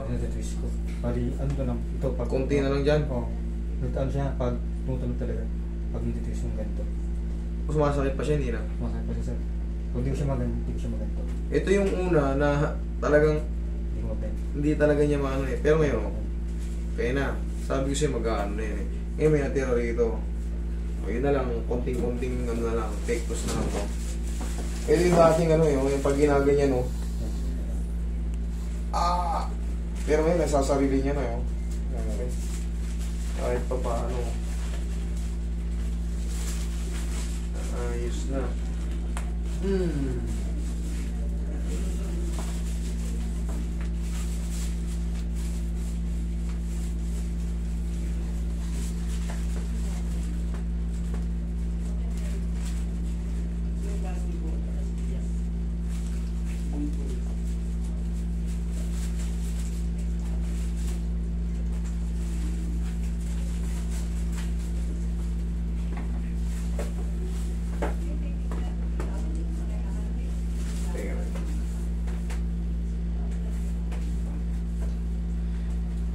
Natitwist ko. Bali, ano to lang, ito pag... Kunti na lang dyan. Oo. Ano siya, pag tumutunog talaga. Pag natitwist yung ganito. Sumasakit pa siya, hindi na. Masakit pa siya sir. Kung di ko siya maganto, hindi ko siya maganto. Ito yung una na talagang Hindi ko maganto. hindi talaga niya maano eh. Pero ngayon, kaya na. Sabi ko siya mag-ano na yun eh. Eh may natira rito. O yun na lang, konting-konting ano na lang, pectus na lang to. Ito yung dating ano yung pag ginaganyan no. Pero ngayon, nasasarili niya na yun. Kahit pa paano. Ayos na.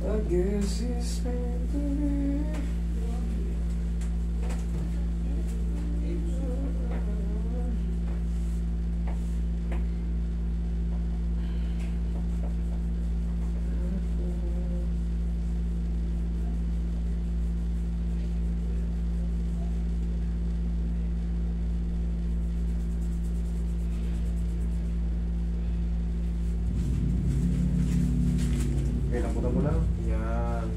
I guess it's meant to be. Kailan mo lang. Yan.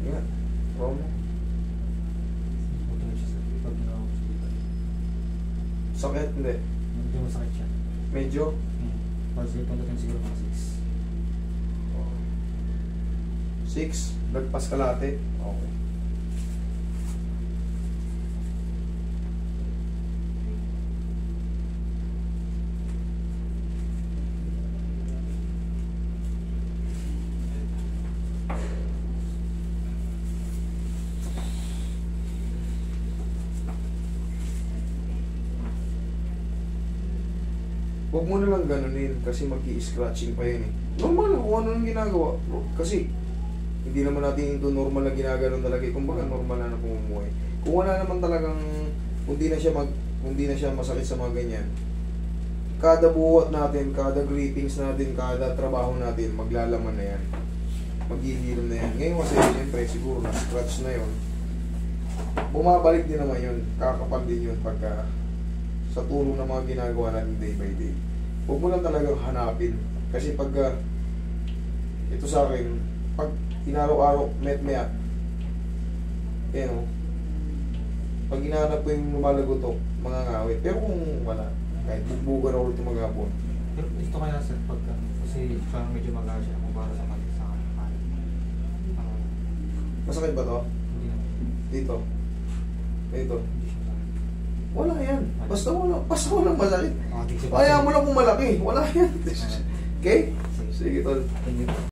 Yan. Wow mo. Tumutunog siya sir. Pag naka-hospital. Sakit? Hindi. Medyo masakit siya. Medyo? Pag punta siguro mga 6. 6. Lagpas kalate. Okay. Huwag mo na lang ganunin kasi mag-i-scratching pa yun eh. Normal lang kung ano nang ginagawa. Kasi hindi naman natin ito normal na ginaganon talaga. Kumbaga normal na pumumuhay. Kung wala naman talagang kung di na siya masakit sa mga ganyan. Kada buhat natin, kada greetings natin, kada trabaho natin, maglalaman na yan. Maghihilom na yan. Ngayon kasi siyempre siguro na-scratch na yun. Bumabalik din naman yun. Kakapal din yun pagka sa tulong ng mga ginagawa natin day by day. Huwag mo lang talagang hanapin. Kasi pag ito sa akin, pag inaraw-araw, met-met, yan o. Pag hinahanap ko yung lumalagotok, mga ngawit. Pero kung wala, kahit bugbugan ako ito maghapon. Pero ito kaya sir, pagka, kasi parang medyo maga siya kung para sa kanin. Masakit ba to? Hindi naman. Dito. Dito. Hindi siya masakit. Wala yan. Basta walang masakit. Mga tigsi- Kaya mo lang kung malaki. Wala yan. Okay? Sige. Sige, tol. Thank you.